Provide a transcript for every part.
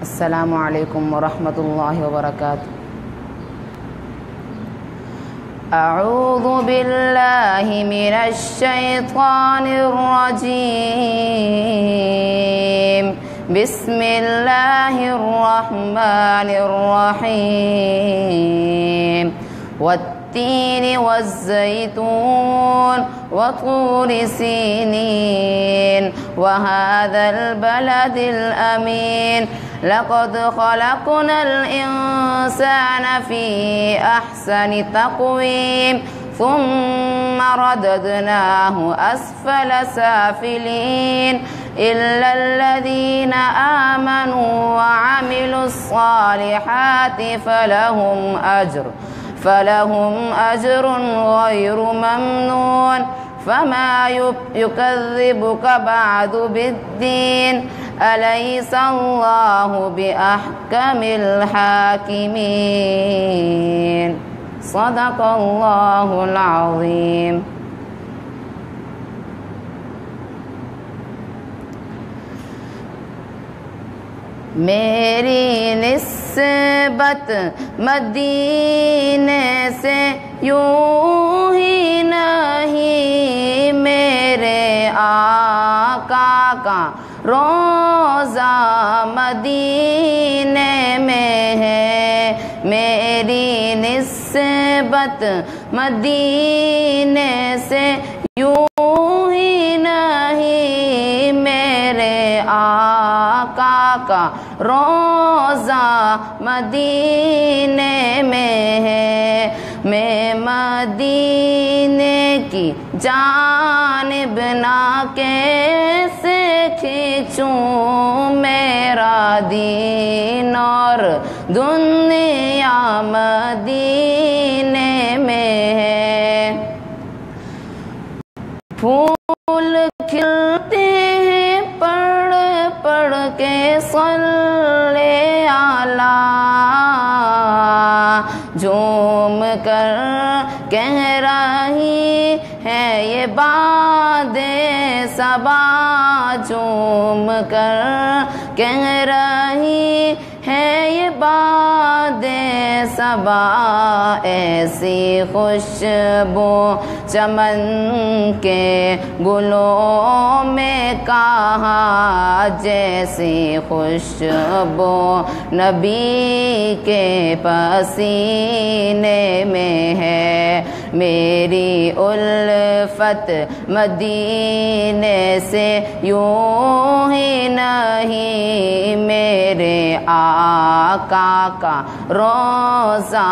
السلام علیکم ورحمۃ اللہ وبرکاتہ۔ اعوذ باللہ من الشیطان الرجیم، بسم اللہ الرحمن الرحیم۔ والتین والزیتون وطور سینین وهذا البلد الأمين لقد خلقنا الإنسان في أحسن تقويم ثم رددناه أسفل سافلين إلا الذين آمنوا وعملوا الصالحات فلهم أجر غير ممنون فما يكذبك بعد بالدين أليس الله بأحكم الحاكمين صدق الله العظيم۔ میری نسبت مدینے سے یوں ہی نہیں، میرے آقا کا روضہ مدینے میں ہے۔ میری نسبت مدینے سے یوں ہی نہیں، میرے آقا کا روضہ مدینے میں ہے۔ میں مدینے کی جانب نہ کیسے کھینچوں میرا دین اور دنیا مدینے میں ہے۔ پھول کھلتے ہیں پڑھ پڑھ کے صلی علی، جھوم کر کہہ رہی ہے یہ بادیں صبا، جھوم کر کہہ رہی ہے یہ بادیں صبا، ایسی خوشبو چمن کے گلوں میں کہاں، جیسی خوشبو نبی کے پسینے میں ہے۔ میری الفت مدینے سے یوں ہی نہیں، میرے آقا کا روضہ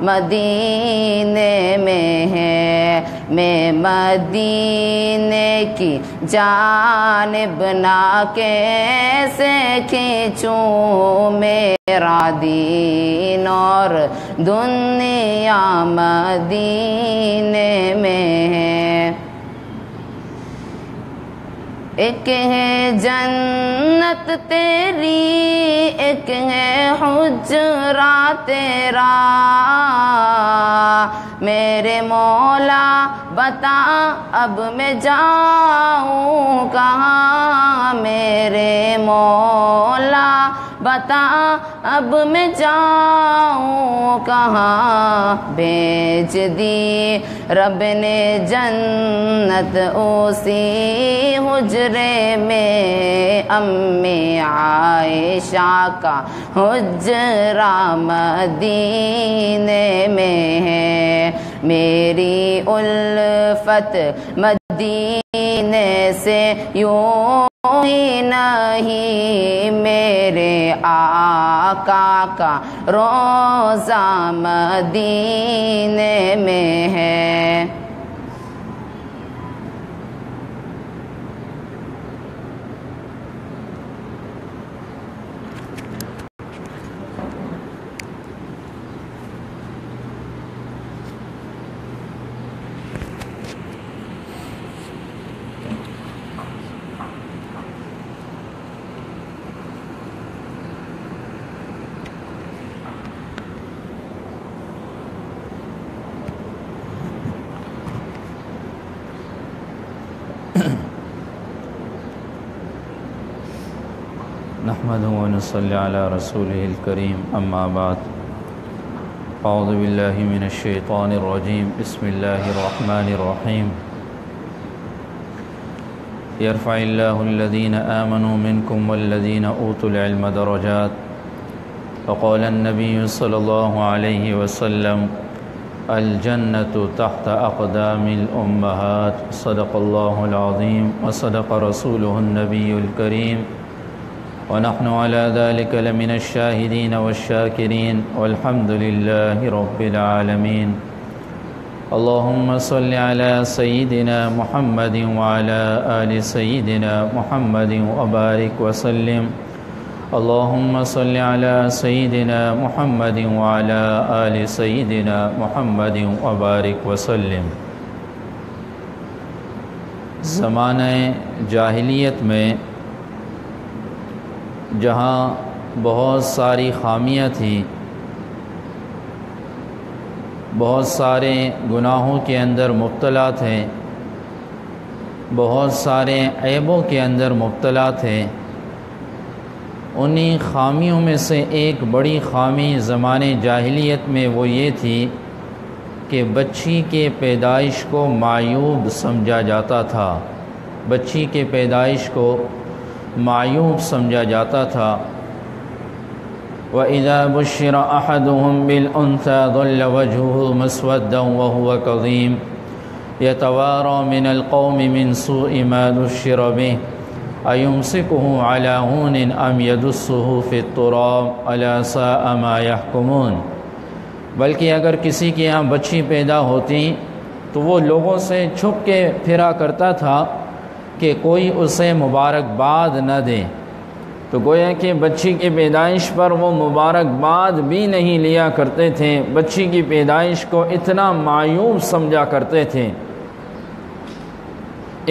مدینے میں ہے۔ میں مدینے کی جانب نہ کیسے کھینچوں میرا دین اور دنیا مدینے میں ہے۔ ایک ہے جنت تیری، ایک ہے حجرہ تیرا، میرے مولا بتا اب میں جاؤں کہاں، میرے مولا بتا اب میں جاؤں کہاں، بھیج دی رب نے جنت اسی حجرے میں، امی عائشہ کا حجرہ مدینے میں ہے۔ میری الفت مدینے سے یوں ہی نہیں، میرے آقا کا روضہ مدینے میں ہے۔ نحمده ونصلي على رسوله الكريم أما بعد أعوذ بالله من الشيطان الرجيم بسم الله الرحمن الرحيم يرفع الله الذين آمنوا منكم والذين أوتوا العلم درجات وقال النبي صلى الله عليه وسلم الجنة تحت أقدام الأمهات صدق الله العظيم وصدق رسوله النبي الكريم ونحن على ذلك لمن الشاهدين والشاكرين والحمد لله رب العالمين اللهم صل على سيدنا محمد وعلى آل سيدنا محمد وبارك وسلم اللهم صل على سيدنا محمد وعلى آل سيدنا محمد وبارك وسلم۔ زمانہ جاہلیت میں جہاں بہت ساری خامیاں تھیں، بہت سارے گناہوں کے اندر مبتلا تھے، بہت سارے عیبوں کے اندر مبتلا تھے، انہی خامیوں میں سے ایک بڑی خامی زمانے جاہلیت میں وہ یہ تھی کہ بچی کے پیدائش کو معیوب سمجھا جاتا تھا، بچی کے پیدائش کو معیوب سمجھا جاتا تھا۔ وَإِذَا بُشِّرَ أَحَدُهُمْ بِالْأُنْثَى ظَلَّ وَجْهُهُ مُسْوَدًّا وَهُوَ كَظِيمٌ يَتَوَارَى مِنَ الْقَوْمِ مِنْ سُوءِ مَا ذُكِّرَ بِهِ أَيُمْسِكُهُ عَلَى هُونٍ أَمْ يَدُسُّهُ فِي التُّرَابِ أَلَا سَاءَ مَا يَحْكُمُونَ۔ بلکہ اگر کسی کے یہاں بچی پیدا ہوتی تو وہ لوگوں سے چھپ کے پھرا کرتا تھا کہ کوئی اسے مبارکباد نہ دے، تو گویا کہ بچی کی پیدائش پر وہ مبارکباد بھی نہیں لیا کرتے تھے، بچی کی پیدائش کو اتنا معیوب سمجھا کرتے تھے۔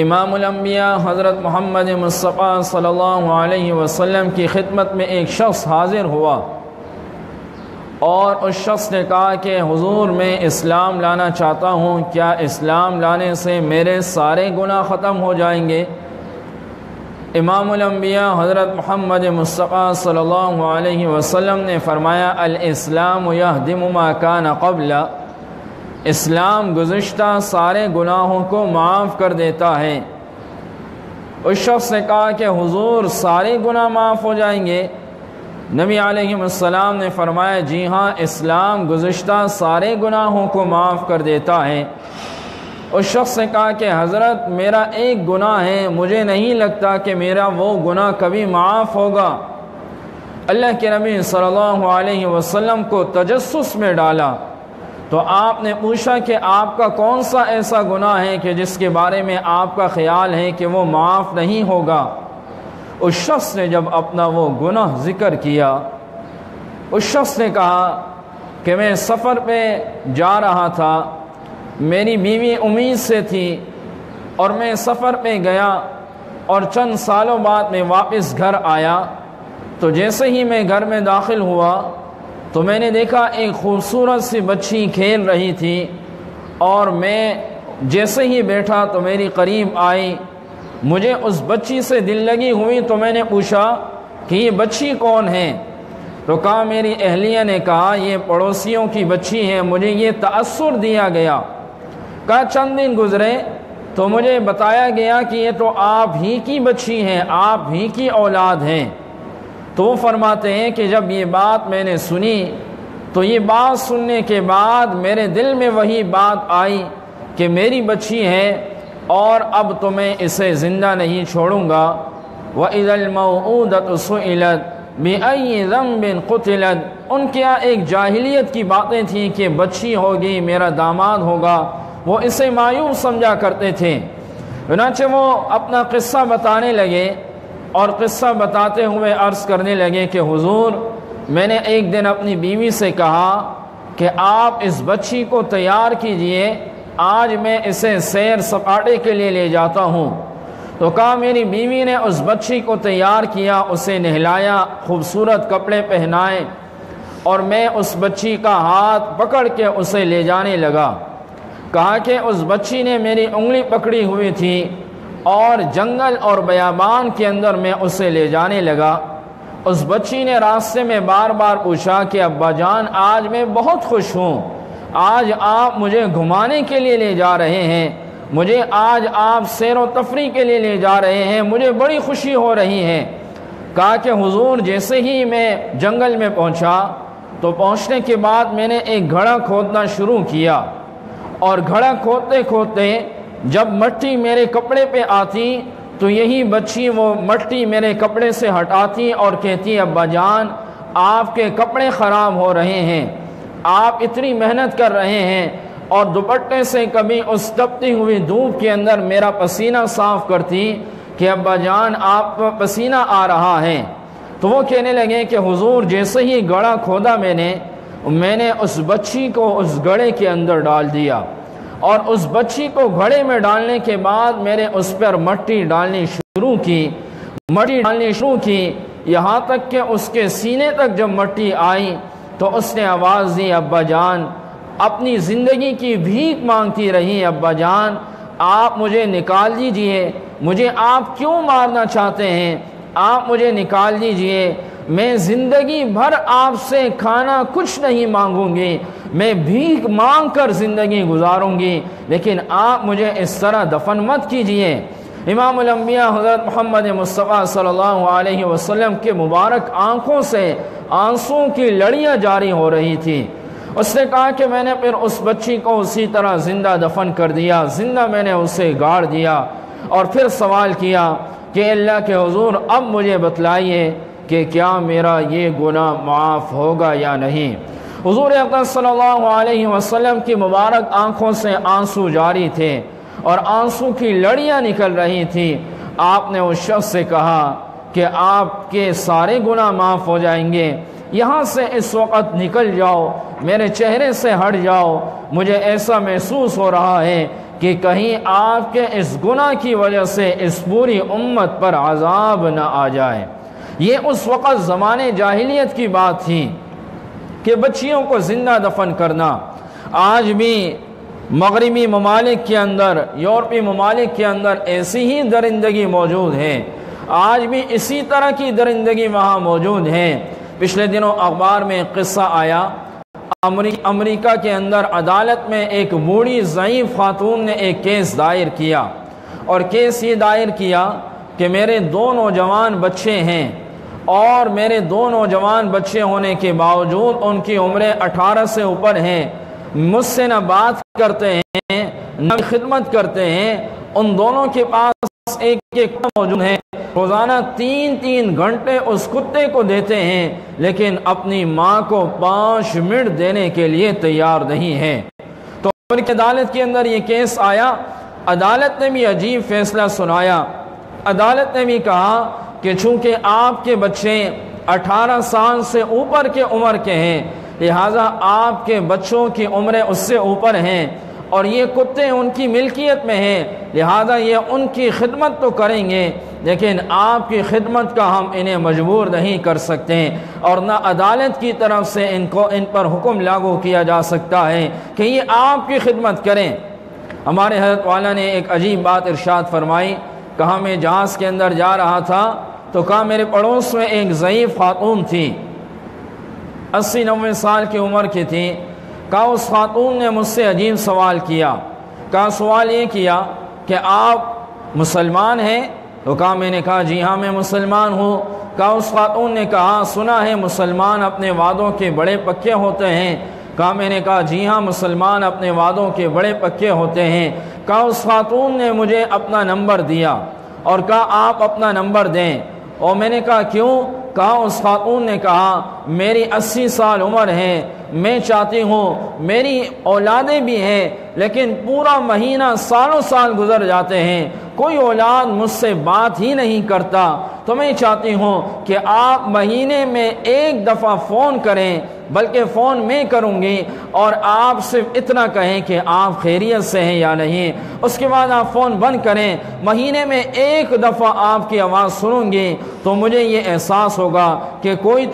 امام الانبیاء حضرت محمد مصطفیٰ صلی اللہ علیہ وسلم کی خدمت میں ایک شخص حاضر ہوا اور اس شخص نے کہا کہ حضور میں اسلام لانا چاہتا ہوں، کیا اسلام لانے سے میرے سارے گناہ ختم ہو جائیں گے؟ امام الانبیاء حضرت محمد مصطفیٰ صلی اللہ علیہ وسلم نے فرمایا الاسلام یہدم ما کان قبل، اسلام گزشتہ سارے گناہوں کو معاف کر دیتا ہے۔ اس شخص نے کہا کہ حضور سارے گناہ معاف ہو جائیں گے؟ نبی علیہ السلام نے فرمایا جی ہاں، اسلام گزشتہ سارے گناہوں کو معاف کر دیتا ہے۔ اس شخص نے کہا کہ حضرت میرا ایک گناہ ہے، مجھے نہیں لگتا کہ میرا وہ گناہ کبھی معاف ہوگا۔ اللہ کے نبی صلی اللہ علیہ وسلم کو تجسس میں ڈالا تو آپ نے پوچھا کہ آپ کا کون سا ایسا گناہ ہے کہ جس کے بارے میں آپ کا خیال ہے کہ وہ معاف نہیں ہوگا؟ اس شخص نے جب اپنا وہ گناہ ذکر کیا، اس شخص نے کہا کہ میں سفر پہ جا رہا تھا، میری بیوی امید سے تھی اور میں سفر پہ گیا اور چند سالوں بعد میں واپس گھر آیا، تو جیسے ہی میں گھر میں داخل ہوا تو میں نے دیکھا ایک خوبصورت سی بچی کھیل رہی تھی، اور میں جیسے ہی بیٹھا تو میری قریب آئی، مجھے اس بچی سے دل لگی ہوئی تو میں نے پوچھا کہ یہ بچی کون ہے؟ تو کہا میری اہلیہ نے کہا یہ پڑوسیوں کی بچی ہے، مجھے یہ تأثر دیا گیا۔ کہا چند دن گزرے تو مجھے بتایا گیا کہ یہ تو آپ ہی کی بچی ہے، آپ ہی کی اولاد ہیں۔ تو وہ فرماتے ہیں کہ جب یہ بات میں نے سنی تو یہ بات سننے کے بعد میرے دل میں وہی بات آئی کہ میری بچی ہے اور اب تو میں اسے زندہ نہیں چھوڑوں گا۔ وَإِذَا الْمَوْعُودَةُ سُئِلَتْ بِأَيِّ ذَنبٍ قُتِلَتْ، ان کے یہاں ایک جاہلیت کی باتیں تھیں کہ بچی ہوگی، میرا داماد ہوگا، وہ اسے مایوب سمجھا کرتے تھے۔ چنانچہ وہ اپنا قصہ بتانے لگے اور قصہ بتاتے ہوئے عرض کرنے لگے کہ حضور میں نے ایک دن اپنی بیوی سے کہا کہ آپ اس بچی کو تیار کیجئے، آج میں اسے سیر سپاٹے کے لیے لے جاتا ہوں۔ تو کہا میری بیوی نے اس بچی کو تیار کیا، اسے نہلایا، خوبصورت کپڑے پہنائے، اور میں اس بچی کا ہاتھ پکڑ کے اسے لے جانے لگا۔ کہا کہ اس بچی نے میری انگلی پکڑی ہوئی تھی اور جنگل اور بیابان کے اندر میں اسے لے جانے لگا۔ اس بچی نے راستے میں بار بار پوچھا کہ ابا جان آج میں بہت خوش ہوں، آج آپ مجھے گھمانے کے لیے لے جا رہے ہیں، مجھے آج آپ سیر و تفریح کے لیے لے جا رہے ہیں، مجھے بڑی خوشی ہو رہی ہے۔ کہا کہ حضور جیسے ہی میں جنگل میں پہنچا تو پہنچنے کے بعد میں نے ایک گھڑا کھودنا شروع کیا، اور گھڑا کھودتے کھودتے جب مٹی میرے کپڑے پہ آتی تو یہی بچی وہ مٹی میرے کپڑے سے ہٹاتی اور کہتی ابا جان آپ کے کپڑے خراب ہو رہے ہیں، آپ اتنی محنت کر رہے ہیں، اور دوپٹے سے کبھی اس تپتی ہوئی دھوپ کے اندر میرا پسینہ صاف کرتی کہ ابا جان آپ کو پسینہ آ رہا ہے۔ تو وہ کہنے لگے کہ حضور جیسے ہی گڑھا کھودا میں نے اس بچی کو اس گڑھے کے اندر ڈال دیا، اور اس بچی کو گھڑے میں ڈالنے کے بعد میں نے اس پر مٹی ڈالنی شروع کی، یہاں تک کہ اس کے سینے تک جب مٹی آئی تو اس نے آواز دی ابا جان، اپنی زندگی کی بھیک مانگتی رہی ابا جان آپ مجھے نکال دیجئے، مجھے آپ کیوں مارنا چاہتے ہیں، آپ مجھے نکال دیجئے، میں زندگی بھر آپ سے کھانا کچھ نہیں مانگوں گی، میں بھیک مانگ کر زندگی گزاروں گی، لیکن آپ مجھے اس طرح دفن مت کیجئے۔ امام الانبیاء حضرت محمد مصطفیٰ صلی اللہ علیہ وسلم کے مبارک آنکھوں سے آنسوں کی لڑیاں جاری ہو رہی تھی۔ اس نے کہا کہ میں نے پھر اس بچی کو اسی طرح زندہ دفن کر دیا، زندہ میں نے اسے گاڑ دیا، اور پھر سوال کیا کہ اللہ کے حضور اب مجھے بتلائیے کہ کیا میرا یہ گناہ معاف ہوگا یا نہیں۔ حضور اقدس صلی اللہ علیہ وسلم کی مبارک آنکھوں سے آنسو جاری تھے اور آنسو کی لڑیاں نکل رہی تھی۔ آپ نے اس شخص سے کہا کہ آپ کے سارے گناہ معاف ہو جائیں گے، یہاں سے اس وقت نکل جاؤ، میرے چہرے سے ہٹ جاؤ، مجھے ایسا محسوس ہو رہا ہے کہ کہیں آپ کے اس گناہ کی وجہ سے اس پوری امت پر عذاب نہ آ جائے۔ یہ اس وقت زمانے جاہلیت کی بات تھی کہ بچیوں کو زندہ دفن کرنا۔ آج بھی مغربی ممالک کے اندر، یورپی ممالک کے اندر ایسی ہی درندگی موجود ہے، آج بھی اسی طرح کی درندگی وہاں موجود ہے۔ پچھلے دنوں اخبار میں ایک قصہ آیا، امریکہ کے اندر عدالت میں ایک بوڑھی ضعیف خاتون نے ایک کیس دائر کیا، اور کیس یہ دائر کیا کہ میرے 2 نوجوان بچے ہیں، اور میرے 2 نوجوان بچے ہونے کے باوجود ان کی عمریں 18 سے اوپر ہیں، مجھ سے نہ بات کرتے ہیں نہ خدمت کرتے ہیں، ان دونوں کے پاس ایک کتا موجود ہے، روزانہ 3 گھنٹے اس کتے کو دیتے ہیں، لیکن اپنی ماں کو 5 منٹ دینے کے لیے تیار نہیں ہے۔ تو امریکی عدالت کے اندر یہ کیس آیا، عدالت نے بھی عجیب فیصلہ سنایا۔ عدالت نے بھی کہا کہ چونکہ آپ کے بچے 18 سال سے اوپر کے عمر کے ہیں، لہٰذا آپ کے بچوں کی عمریں اس سے اوپر ہیں، اور یہ کتے ان کی ملکیت میں ہیں، لہذا یہ ان کی خدمت تو کریں گے، لیکن آپ کی خدمت کا ہم انہیں مجبور نہیں کر سکتے، اور نہ عدالت کی طرف سے ان پر حکم لاگو کیا جا سکتا ہے کہ یہ آپ کی خدمت کریں۔ ہمارے حضرت والا نے ایک عجیب بات ارشاد فرمائی، کہا میں جہاز کے اندر جا رہا تھا تو کہا میرے پڑوس میں ایک ضعیف خاتون تھی، 80-90 سال کی عمر کی تھی۔ کہا اس خاتون نے مجھ سے عجیب سوال کیا، کہا سوال یہ کیا کہ آپ مسلمان ہیں؟ تو کہا میں نے کہا جی ہاں میں مسلمان ہوں۔ کہا اس خاتون نے کہا سنا ہے مسلمان اپنے وعدوں کے بڑے پکے ہوتے ہیں؟ کہا میں نے کہا جی ہاں مسلمان اپنے وعدوں کے بڑے پکے ہوتے ہیں۔ کہا اس خاتون نے مجھے اپنا نمبر دیا اور کہا آپ اپنا نمبر دیں، اور میں نے کہا کیوں؟ کہا اس خاتون نے کہا میری 80 سال عمر ہے، میں چاہتی ہوں میری اولادیں بھی ہیں، لیکن پورا مہینہ سالوں سال گزر جاتے ہیں، کوئی اولاد مجھ سے بات ہی نہیں کرتا، تو میں چاہتی ہوں کہ آپ مہینے میں 1 دفعہ فون کریں، بلکہ فون میں کروں گی، اور آپ صرف اتنا کہیں کہ آپ خیریت سے ہیں یا نہیں، اس کے بعد آپ فون بند کریں، مہینے میں 1 دفعہ آپ کی آواز سنوں گی تو مجھے یہ احساس ہوگا کہ کوئی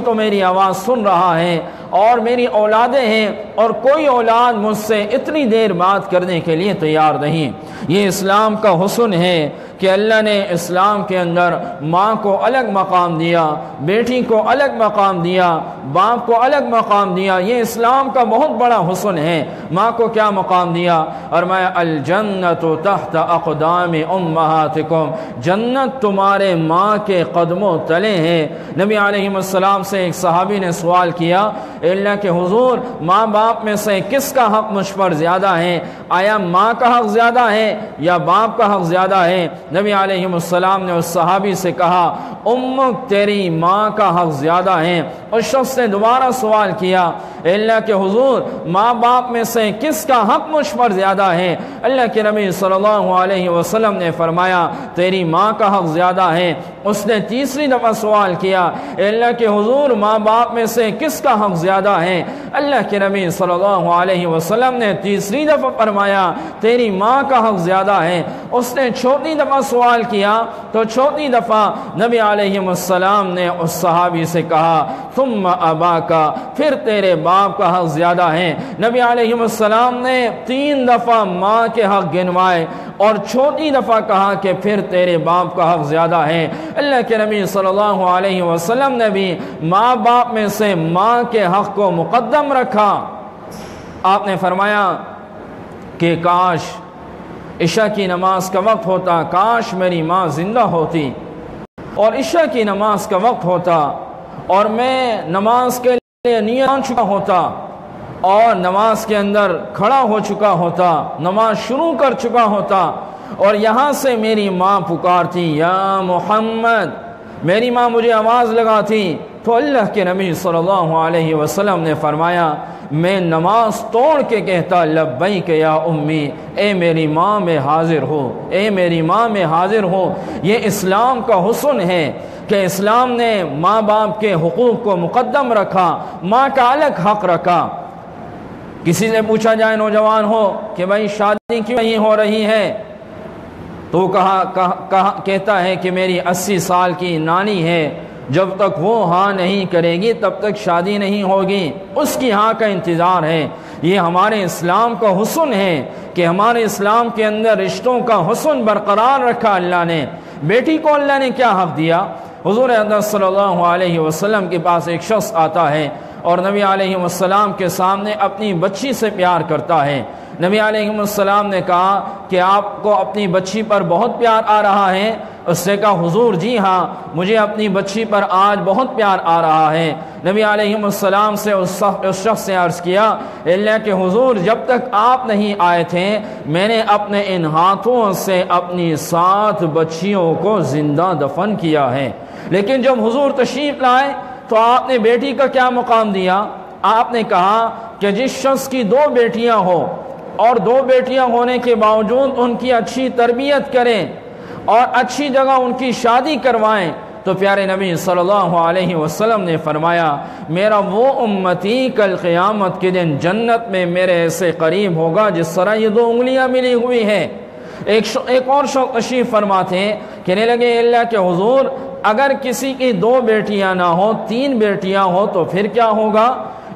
تو میری آواز سن رہا ہے، اور میری اولادیں ہیں اور کوئی اولاد مجھ سے اتنی دیر بات کرنے کے لیے تیار نہیں۔ یہ اسلام کا حسن ہے کہ اللہ نے اسلام کے اندر ماں کو الگ مقام دیا، بیٹی کو الگ مقام دیا، باپ کو الگ مقام دیا۔ یہ اسلام کا بہت بڑا حسن ہے۔ ماں کو کیا مقام دیا؟ فرمایا الجنت تحت اقدام امہاتکم، جنت تمہارے ماں کے قدموں تلے ہیں۔ نبی علیہ السلام سے ایک صحابی نے سوال کیا، اللہ کے حضور ماں باپ میں سے کس کا حق مجھ پر زیادہ ہے؟ آیا ماں کا حق زیادہ ہے یا باپ کا حق زیادہ ہے؟ نبی علیہ السلام نے اس صحابی سے کہا امک، تیری ماں کا حق زیادہ ہے۔ اس شخص نے دوبارہ سوال کیا، اللہ کے حضور ماں باپ میں سے کس کا حق مجھ پر زیادہ ہے؟ اللہ کے نبی صلی اللہ علیہ وسلم نے فرمایا تیری ماں کا حق زیادہ ہے۔ اس نے تیسری دفعہ سوال کیا، اللہ کے حضور ماں باپ میں سے کس کا حق زیادہ ہے؟ اللہ کے نبی صلی اللہ علیہ وسلم نے تیسری دفعہ فرمایا تیری ماں کا حق زیادہ ہے۔ اس نے چوتھی دفعہ سوال کیا تو چوتھی دفعہ نبی علیہ السلام نے اس صحابی سے کہا ثم اباکا، پھر تیرے باپ کا حق زیادہ ہے۔ نبی علیہ السلام نے 3 دفعہ ماں کے حق گنوائے اور چوتھی دفعہ کہا کہ پھر تیرے باپ کا حق زیادہ ہے۔ اللہ کے نبی صلی اللہ علیہ وسلم نے بھی ماں باپ میں سے ماں کے حق کو مقدم رکھا۔ آپ نے فرمایا کہ کاش عشاء کی نماز کا وقت ہوتا، کاش میری ماں زندہ ہوتی اور عشاء کی نماز کا وقت ہوتا اور میں نماز کے لیے نیت مان چکا ہوتا اور نماز کے اندر کھڑا ہو چکا ہوتا، نماز شروع کر چکا ہوتا اور یہاں سے میری ماں پکارتی یا محمد، میری ماں مجھے آواز لگاتی تو اللہ کے نبی صلی اللہ علیہ وسلم نے فرمایا میں نماز توڑ کے کہتا لبیک یا امی، اے میری ماں میں حاضر ہو، اے میری ماں میں حاضر ہو۔ یہ اسلام کا حسن ہے کہ اسلام نے ماں باپ کے حقوق کو مقدم رکھا، ماں کا الگ حق رکھا۔ کسی سے پوچھا جائے نوجوان ہو کہ بھائی شادی کیوں نہیں ہو رہی ہے تو کہتا ہے کہ میری 80 سال کی نانی ہے، جب تک وہ ہاں نہیں کرے گی تب تک شادی نہیں ہوگی، اس کی ہاں کا انتظار ہے۔ یہ ہمارے اسلام کا حسن ہے کہ ہمارے اسلام کے اندر رشتوں کا حسن برقرار رکھا اللہ نے۔ بیٹی کو اللہ نے کیا حق دیا؟ حضور اقدس صلی اللہ علیہ وسلم کے پاس ایک شخص آتا ہے اور نبی علیہ السلام کے سامنے اپنی بچی سے پیار کرتا ہے۔ نبی علیہ السلام نے کہا کہ آپ کو اپنی بچی پر بہت پیار آ رہا ہے؟ اس نے کہا حضور جی ہاں، مجھے اپنی بچی پر آج بہت پیار آ رہا ہے۔ نبی علیہ السلام سے اس شخص نے عرض کیا اللہ کے حضور جب تک آپ نہیں آئے تھے میں نے اپنے ان ہاتھوں سے اپنی 7 بچیوں کو زندہ دفن کیا ہے، لیکن جب حضور تشریف لائے تو آپ نے بیٹی کا کیا مقام دیا؟ آپ نے کہا کہ جس شخص کی 2 بیٹیاں ہوں اور 2 بیٹیاں ہونے کے باوجود ان کی اچھی تربیت کریں اور اچھی جگہ ان کی شادی کروائیں تو پیارے نبی صلی اللہ علیہ وسلم نے فرمایا میرا وہ امتی کل قیامت کے دن جنت میں میرے ایسے قریب ہوگا جس طرح یہ 2 انگلیاں ملی ہوئی ہیں۔ ایک اور شخص تشریف فرماتے ہیں، کہنے لگے اللہ کے حضور اگر کسی کی 2 بیٹیاں نہ ہو 3 بیٹیاں ہو تو پھر کیا ہوگا؟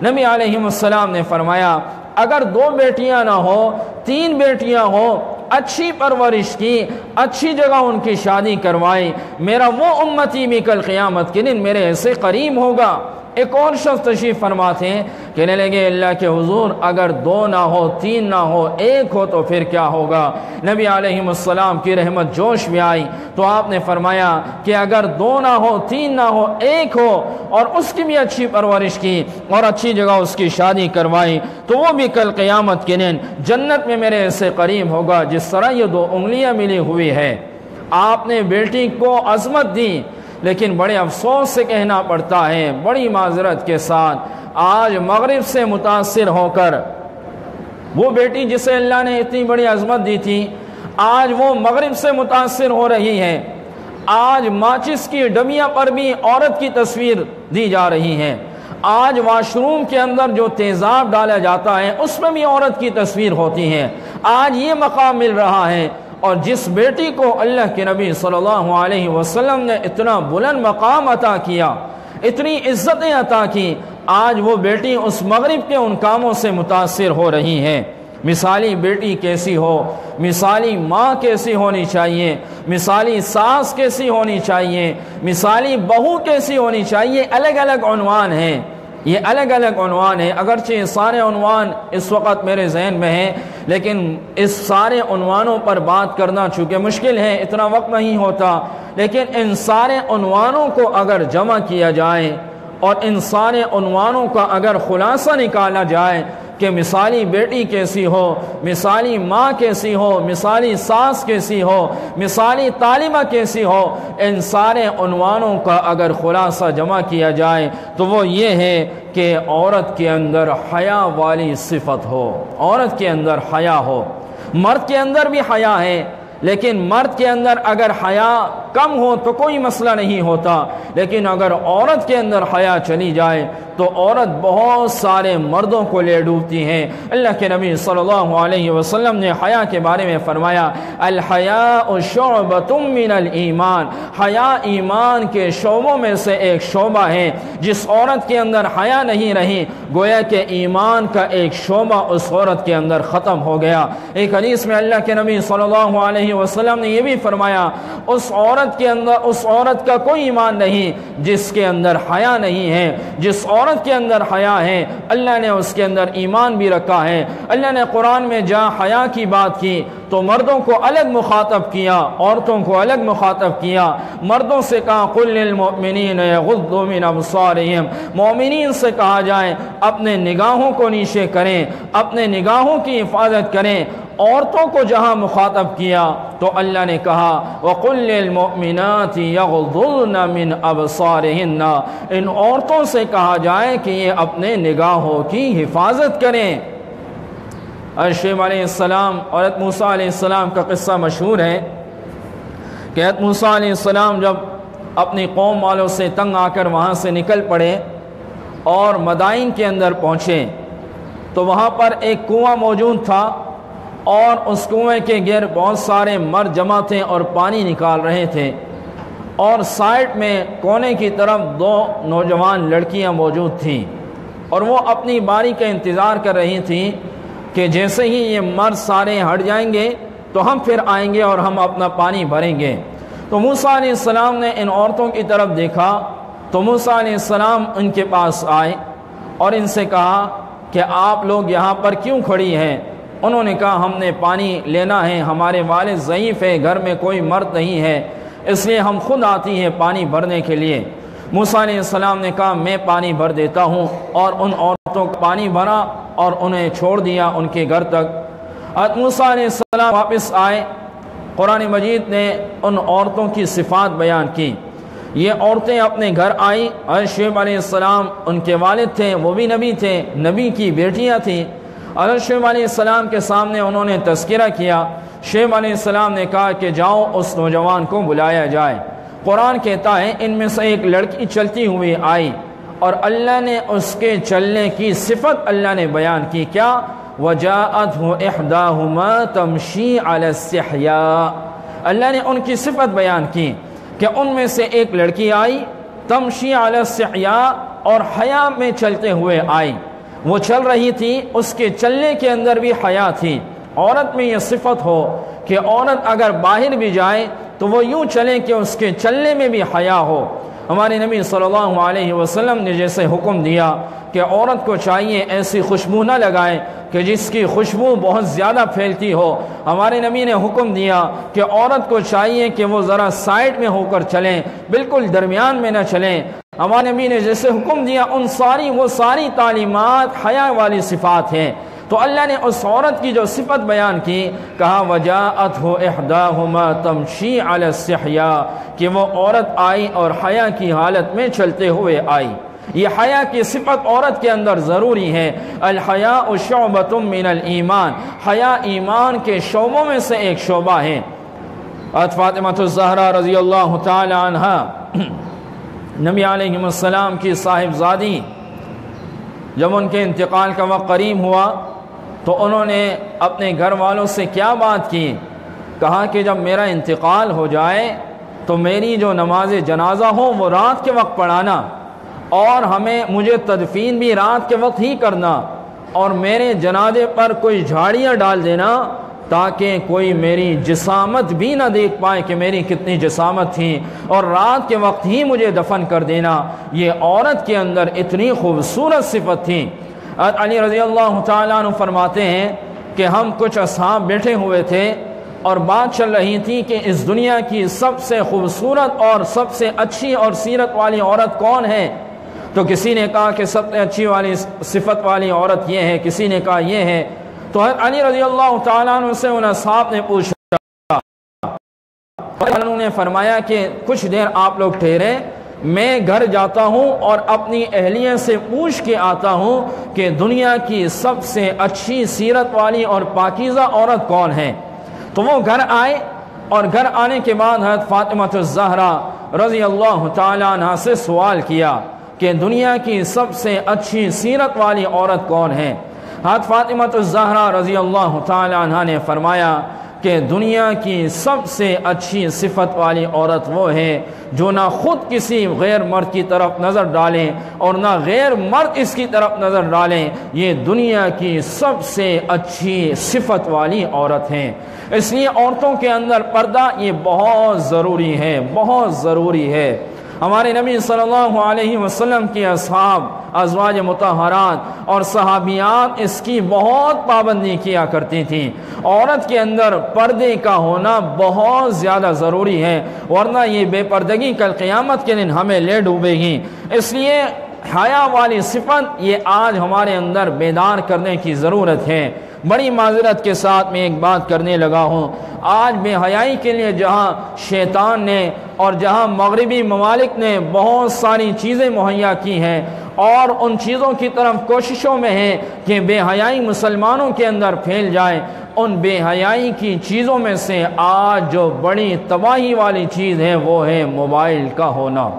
نبی علیہ السلام نے فرمایا اگر 2 بیٹیاں نہ ہو 3 بیٹیاں ہو، اچھی پرورش کی، اچھی جگہ ان کی شادی کروائی، میرا وہ امتی بھی کل قیامت کے دن میرے ایسے قریب ہوگا۔ ایک اور شخص تشریف فرماتے ہیں، کہنے لگے اللہ کے حضور اگر 2 نہ ہو 3 نہ ہو 1 ہو تو پھر کیا ہوگا؟ نبی علیہ السلام کی رحمت جوش میں آئی تو آپ نے فرمایا کہ اگر 2 نہ ہو 3 نہ ہو 1 ہو اور اس کی بھی اچھی پرورش کی اور اچھی جگہ اس کی شادی کروائی تو وہ بھی کل قیامت کے دن جنت میں میرے ایسے قریب ہوگا جس طرح یہ 2 انگلیاں ملی ہوئی ہے۔ آپ نے بیٹی کو عظمت دی، لیکن بڑے افسوس سے کہنا پڑتا ہے، بڑی معذرت کے ساتھ آج مغرب سے متاثر ہو کر وہ بیٹی جسے اللہ نے اتنی بڑی عظمت دی تھی آج وہ مغرب سے متاثر ہو رہی ہے۔ آج ماچس کی ڈبیاں پر بھی عورت کی تصویر دی جا رہی ہے، آج واش روم کے اندر جو تیزاب ڈالا جاتا ہے اس میں بھی عورت کی تصویر ہوتی ہے۔ آج یہ مقام مل رہا ہے، اور جس بیٹی کو اللہ کے نبی صلی اللہ علیہ وسلم نے اتنا بلند مقام عطا کیا، اتنی عزتیں عطا کی، آج وہ بیٹی اس مغرب کے ان کاموں سے متاثر ہو رہی ہیں۔ مثالی بیٹی کیسی ہو، مثالی ماں کیسی ہونی چاہیے، مثالی ساس کیسی ہونی چاہیے، مثالی بہو کیسی ہونی چاہیے، الگ الگ عنوان ہیں، یہ الگ الگ عنوان ہیں۔ اگرچہ یہ سارے عنوان اس وقت میرے ذہن میں ہیں، لیکن اس سارے عنوانوں پر بات کرنا چونکہ مشکل ہے، اتنا وقت نہیں ہوتا، لیکن ان سارے عنوانوں کو اگر جمع کیا جائے اور ان سارے عنوانوں کا اگر خلاصہ نکالا جائے کہ مثالی بیٹی کیسی ہو، مثالی ماں کیسی ہو، مثالی ساس کیسی ہو، مثالی طالبہ کیسی ہو، ان سارے عنوانوں کا اگر خلاصہ جمع کیا جائے تو وہ یہ ہے کہ عورت کے اندر حیا والی صفت ہو، عورت کے اندر حیا ہو۔ مرد کے اندر بھی حیا ہے، لیکن مرد کے اندر اگر حیا کم ہو تو کوئی مسئلہ نہیں ہوتا، لیکن اگر عورت کے اندر حیا چلی جائے تو عورت بہت سارے مردوں کو لے ڈوبتی ہیں۔ اللہ کے نبی صلی اللہ علیہ وسلم نے حیا کے بارے میں فرمایا، الحیاء شعبۃ من الایمان، حیا ایمان کے شعبوں میں سے ایک شعبہ ہے۔ جس عورت کے اندر حیا نہیں رہی گویا کہ ایمان کا ایک شعبہ اس عورت کے اندر ختم ہو گیا۔ ایک حدیث میں اللہ کے نبی صلی اللہ علیہ وسلم نے یہ بھی فرمایا، اس عورت کے اندر، اس عورت کا کوئی ایمان نہیں جس کے اندر حیا نہیں ہے۔ جس عورت کے اندر حیا ہے اللہ نے اس کے اندر ایمان بھی رکھا ہے۔ اللہ نے قرآن میں جہاں حیا کی بات کی تو مردوں کو الگ مخاطب کیا، عورتوں کو الگ مخاطب کیا۔ مردوں سے کہا قل للمؤمنین یغضوا من ابصارہم، مومنین سے کہا جائے اپنے نگاہوں کو نیچے کریں، اپنے نگاہوں کی حفاظت کریں۔ عورتوں کو جہاں مخاطب کیا تو اللہ نے کہا وَقُلْ لِلْمُؤْمِنَاتِ يَغْضُضْنَ مِنْ أَبْصَارِهِنَّ، ان عورتوں سے کہا جائے کہ یہ اپنے نگاہوں کی حفاظت کریں۔ شعیب علیہ السلام اور حضرت موسیٰ علیہ السلام کا قصہ مشہور ہے کہ حضرت موسیٰ علیہ السلام جب اپنی قوم والوں سے تنگ آ کر وہاں سے نکل پڑے اور مدائن کے اندر پہنچے تو وہاں پر ایک کنواں موجود تھا اور اس کنویں کے گر بہت سارے مرد جمع تھے اور پانی نکال رہے تھے، اور سائڈ میں کونے کی طرف دو نوجوان لڑکیاں موجود تھیں اور وہ اپنی باری کا انتظار کر رہی تھیں کہ جیسے ہی یہ مرد سارے ہٹ جائیں گے تو ہم پھر آئیں گے اور ہم اپنا پانی بھریں گے۔ تو موسیٰ علیہ السلام نے ان عورتوں کی طرف دیکھا تو موسیٰ علیہ السلام ان کے پاس آئے اور ان سے کہا کہ آپ لوگ یہاں پر کیوں کھڑی ہیں؟ انہوں نے کہا ہم نے پانی لینا ہے، ہمارے والد ضعیف ہے، گھر میں کوئی مرد نہیں ہے، اس لیے ہم خود آتی ہیں پانی بھرنے کے لیے۔ موسیٰ علیہ السلام نے کہا میں پانی بھر دیتا ہوں، اور ان عورتوں کو پانی بھرا اور انہیں چھوڑ دیا ان کے گھر تک۔ حضرت موسیٰ علیہ السلام واپس آئے، قرآن مجید نے ان عورتوں کی صفات بیان کی۔ یہ عورتیں اپنے گھر آئیں، حضرت شعیب علیہ السلام ان کے والد تھے، وہ بھی نبی تھے، نبی کی بیٹیاں تھیں۔ حضرت شعیب علیہ السلام کے سامنے انہوں نے تذکرہ کیا۔ شعیب علیہ السلام نے کہا کہ جاؤ اس نوجوان کو بلایا جائے۔ قرآن کہتا ہے ان میں سے ایک لڑکی چلتی ہوئی آئی اور اللہ نے اس کے چلنے کی صفت اللہ نے بیان کی، کیا؟ وَجَاءَتْهُ إِحْدَاهُمَا تَمْشِي عَلَى السِّحْيَاءِ، اللہ نے ان کی صفت بیان کی کہ ان میں سے ایک لڑکی آئی تمشی علی السحیاء، اور حیا میں چلتے ہوئے آئی۔ وہ چل رہی تھی، اس کے چلنے کے اندر بھی حیا تھی۔ عورت میں یہ صفت ہو کہ عورت اگر باہر بھی جائے تو وہ یوں چلے کہ اس کے چلنے میں بھی حیا ہو۔ ہمارے نبی صلی اللہ علیہ وسلم نے جیسے حکم دیا کہ عورت کو چاہیے ایسی خوشبو نہ لگائے کہ جس کی خوشبو بہت زیادہ پھیلتی ہو۔ ہمارے نبی نے حکم دیا کہ عورت کو چاہیے کہ وہ ذرا سائڈ میں ہو کر چلیں، بالکل درمیان میں نہ چلیں۔ ہمارے نبی نے جیسے حکم دیا وہ ساری تعلیمات حیا والی صفات ہیں۔ تو اللہ نے اس عورت کی جو صفت بیان کی، کہا وَجَاءَتْهُ إِحْدَاهُمَا تَمْشِي عَلَى السِّحْيَاءِ، کہ وہ عورت آئی اور حیا کی حالت میں چلتے ہوئے آئی۔ یہ حیا کی صفت عورت کے اندر ضروری ہے۔ الحیاء شعبۃ من الایمان، حیا ایمان کے شعبوں میں سے ایک شعبہ ہے۔ فاطمہ الزہرا رضی اللہ تعالی عنہا نبی علیہ السلام کی صاحبزادی، جب ان کے انتقال کا وقت قریب ہوا تو انہوں نے اپنے گھر والوں سے کیا بات کی؟ کہا کہ جب میرا انتقال ہو جائے تو میری جو نماز جنازہ ہو وہ رات کے وقت پڑھانا، اور مجھے تدفین بھی رات کے وقت ہی کرنا، اور میرے جنازے پر کوئی جھاڑیاں ڈال دینا تاکہ کوئی میری جسامت بھی نہ دیکھ پائے کہ میری کتنی جسامت تھی، اور رات کے وقت ہی مجھے دفن کر دینا۔ یہ عورت کے اندر اتنی خوبصورت صفت تھی۔ علی رضی اللہ تعالیٰ عنہ فرماتے ہیں کہ ہم کچھ اصحاب بیٹھے ہوئے تھے اور بات چل رہی تھی کہ اس دنیا کی سب سے خوبصورت اور سب سے اچھی اور سیرت والی عورت کون ہے؟ تو کسی نے کہا کہ سب سے اچھی والی صفت والی عورت یہ ہے، کسی نے کہا یہ ہے۔ تو علی رضی اللہ تعالیٰ عنہ سے ان اصحاب نے پوچھا، انہوں نے فرمایا کہ کچھ دیر آپ لوگ ٹھہرے، میں گھر جاتا ہوں اور اپنی اہلیہ سے پوچھ کے آتا ہوں کہ دنیا کی سب سے اچھی سیرت والی اور پاکیزہ عورت کون ہے۔ تو وہ گھر آئے، اور گھر آنے کے بعد حضرت فاطمہ الزہرا رضی اللہ تعالیٰ عنہ سے سوال کیا کہ دنیا کی سب سے اچھی سیرت والی عورت کون ہے؟ حضرت فاطمہ الزہرا رضی اللہ تعالیٰ عنہ نے فرمایا کہ دنیا کی سب سے اچھی صفت والی عورت وہ ہے جو نہ خود کسی غیر مرد کی طرف نظر ڈالیں اور نہ غیر مرد اس کی طرف نظر ڈالیں، یہ دنیا کی سب سے اچھی صفت والی عورت ہیں۔ اس لیے عورتوں کے اندر پردہ یہ بہت ضروری ہے، بہت ضروری ہے۔ ہمارے نبی صلی اللہ علیہ وسلم کے اصحاب، ازواج مطہرات اور صحابیات اس کی بہت پابندی کیا کرتی تھیں۔ عورت کے اندر پردے کا ہونا بہت زیادہ ضروری ہے، ورنہ یہ بے پردگی کل قیامت کے دن ہمیں لے ڈوبے گی۔ اس لیے حیا والی صفت یہ آج ہمارے اندر بیدار کرنے کی ضرورت ہے۔ بڑی معذرت کے ساتھ میں ایک بات کرنے لگا ہوں، آج بے حیائی کے لیے جہاں شیطان نے اور جہاں مغربی ممالک نے بہت ساری چیزیں مہیا کی ہیں، اور ان چیزوں کی طرف کوششوں میں ہیں کہ بے حیائی مسلمانوں کے اندر پھیل جائے، ان بے حیائی کی چیزوں میں سے آج جو بڑی تباہی والی چیز ہے وہ ہے موبائل کا ہونا۔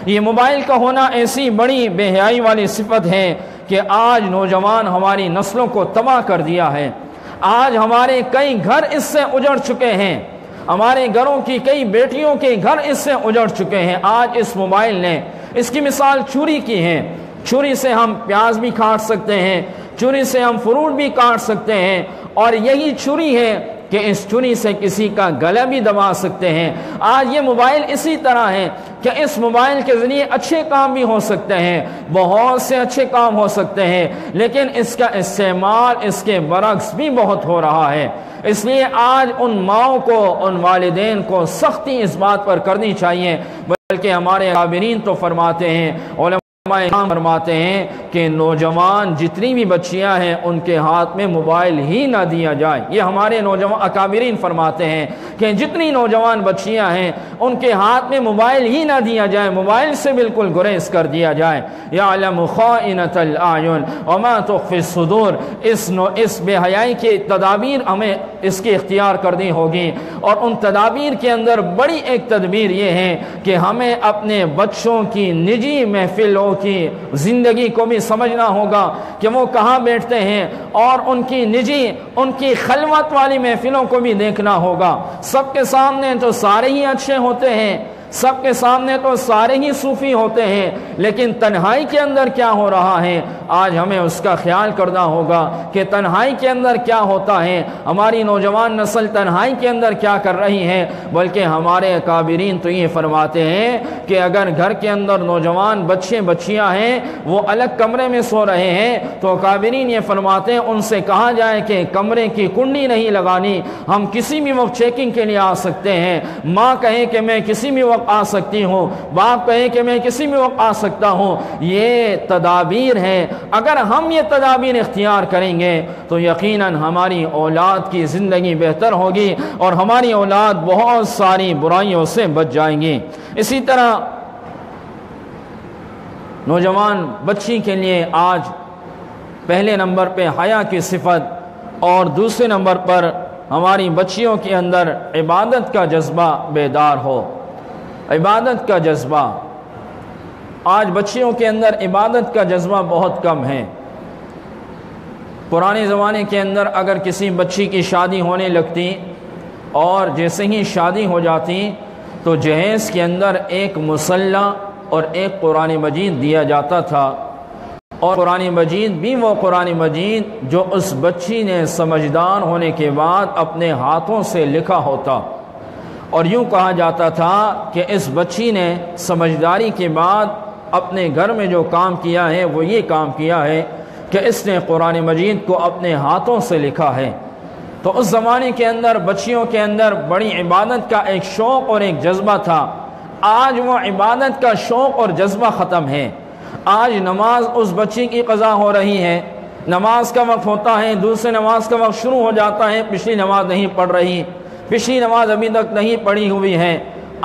یہ موبائل کا ہونا ایسی بڑی بے حیائی والی صفت ہے کہ آج نوجوان ہماری نسلوں کو تباہ کر دیا ہے۔ آج ہمارے کئی گھر اس سے اجڑ چکے ہیں، ہمارے گھروں کی کئی بیٹیوں کے گھر اس سے اجڑ چکے ہیں آج اس موبائل نے۔ اس کی مثال چھری کی ہے، چھری سے ہم پیاز بھی کاٹ سکتے ہیں، چھری سے ہم فروٹ بھی کاٹ سکتے ہیں، اور یہی چھری ہے کہ اس چھری سے کسی کا گلا بھی دبا سکتے ہیں۔ آج یہ موبائل اسی طرح ہے کہ اس موبائل کے ذریعے اچھے کام بھی ہو سکتے ہیں، بہت سے اچھے کام ہو سکتے ہیں، لیکن اس کا استعمال اس کے برعکس بھی بہت ہو رہا ہے۔ اس لیے آج ان ماؤں کو، ان والدین کو سختی اس بات پر کرنی چاہیے، بلکہ ہمارے اکابرین تو فرماتے ہیں، علماء فرماتے ہیں کہ نوجوان جتنی بھی بچیاں ہیں ان کے ہاتھ میں موبائل ہی نہ دیا جائے۔ یہ ہمارے نوجوان اکابرین فرماتے ہیں کہ جتنی نوجوان بچیاں ہیں ان کے ہاتھ میں موبائل ہی نہ دیا جائے، موبائل سے بالکل گریز کر دیا جائے۔ یعلم خائنۃ الاعین وما تخفی الصدور، اس بے حیائی کی تدابیر ہمیں اس کی اختیار کرنی ہوگی، اور ان تدابیر کے اندر بڑی ایک تدبیر یہ ہے کہ ہمیں اپنے بچوں کی نجی محفلوں کی زندگی کو بھی سمجھنا ہوگا کہ وہ کہاں بیٹھتے ہیں، اور ان کی نجی، ان کی خلوت والی محفلوں کو بھی دیکھنا ہوگا۔ سب کے سامنے تو سارے ہی اچھے ہوتے ہیں، سب کے سامنے تو سارے ہی صوفی ہوتے ہیں، لیکن تنہائی کے اندر کیا ہو رہا ہے آج ہمیں اس کا خیال کرنا ہوگا کہ تنہائی کے اندر کیا ہوتا ہے، ہماری نوجوان نسل تنہائی کے اندر کیا کر رہی ہے۔ بلکہ ہمارے اکابرین تو یہ فرماتے ہیں کہ اگر گھر کے اندر نوجوان بچے بچیاں ہیں وہ الگ کمرے میں سو رہے ہیں تو اکابرین یہ فرماتے ہیں ان سے کہا جائے کہ کمرے کی کنڈی نہیں لگانی، ہم کسی بھی وقت چیکنگ کے لیے آ سکتے ہیں۔ ماں کہے کہ میں کسی بھی وقت آ سکتی ہوں، باپ کہے کہ میں کسی بھی وقت آ سکتا ہوں۔ یہ تدابیر ہیں، اگر ہم یہ تدابیر اختیار کریں گے تو یقیناً ہماری اولاد کی زندگی بہتر ہوگی اور ہماری اولاد بہت ساری برائیوں سے بچ جائیں گی۔ اسی طرح نوجوان بچی کے لیے آج پہلے نمبر پہ حیا کی صفت، اور دوسرے نمبر پر ہماری بچیوں کے اندر عبادت کا جذبہ بیدار ہو۔ عبادت کا جذبہ، آج بچیوں کے اندر عبادت کا جذبہ بہت کم ہے۔ پرانے زمانے کے اندر اگر کسی بچی کی شادی ہونے لگتی اور جیسے ہی شادی ہو جاتی تو جہیز کے اندر ایک مصلی اور ایک قرآن مجید دیا جاتا تھا، اور قرآن مجید بھی وہ قرآن مجید جو اس بچی نے سمجھدار ہونے کے بعد اپنے ہاتھوں سے لکھا ہوتا، اور یوں کہا جاتا تھا کہ اس بچی نے سمجھداری کے بعد اپنے گھر میں جو کام کیا ہے وہ یہ کام کیا ہے کہ اس نے قرآن مجید کو اپنے ہاتھوں سے لکھا ہے۔ تو اس زمانے کے اندر بچیوں کے اندر بڑی عبادت کا ایک شوق اور ایک جذبہ تھا۔ آج وہ عبادت کا شوق اور جذبہ ختم ہے۔ آج نماز اس بچی کی قضا ہو رہی ہے، نماز کا وقت ہوتا ہے، دوسرے نماز کا وقت شروع ہو جاتا ہے، پچھلی نماز نہیں پڑھ رہی، پچھلی نماز ابھی تک نہیں پڑھی ہوئی ہے،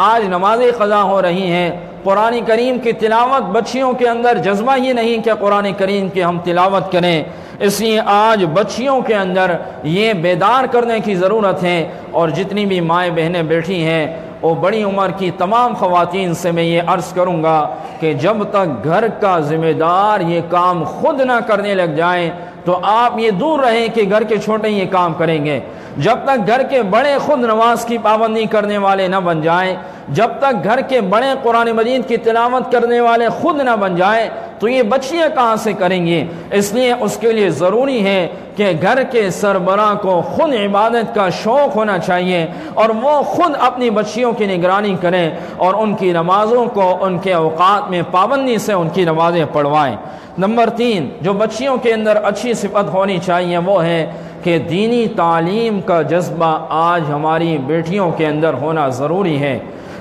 آج نمازیں قضا ہو رہی ہیں۔ قرآن کریم کی تلاوت بچیوں کے اندر جذبہ ہی نہیں کہ قرآن کریم کی ہم تلاوت کریں، اس لیے آج بچیوں کے اندر یہ بیدار کرنے کی ضرورت ہے۔ اور جتنی بھی مائیں بہنیں بیٹھی ہیں، وہ بڑی عمر کی تمام خواتین سے میں یہ عرض کروں گا کہ جب تک گھر کا ذمہ دار یہ کام خود نہ کرنے لگ جائیں تو آپ یہ دور رہیں کہ گھر کے چھوٹے یہ کام کریں گے۔ جب تک گھر کے بڑے خود نماز کی پابندی کرنے والے نہ بن جائیں، جب تک گھر کے بڑے قرآن مجید کی تلاوت کرنے والے خود نہ بن جائیں تو یہ بچیاں کہاں سے کریں گی؟ اس لیے اس کے لیے ضروری ہے کہ گھر کے سربراہ کو خود عبادت کا شوق ہونا چاہیے، اور وہ خود اپنی بچیوں کی نگرانی کریں اور ان کی نمازوں کو ان کے اوقات میں پابندی سے ان کی نمازیں پڑھوائیں۔ نمبر 3 جو بچیوں کے اندر اچھی صفت ہونی چاہیے وہ ہے کہ دینی تعلیم کا جذبہ آج ہماری بیٹیوں کے اندر ہونا ضروری ہے۔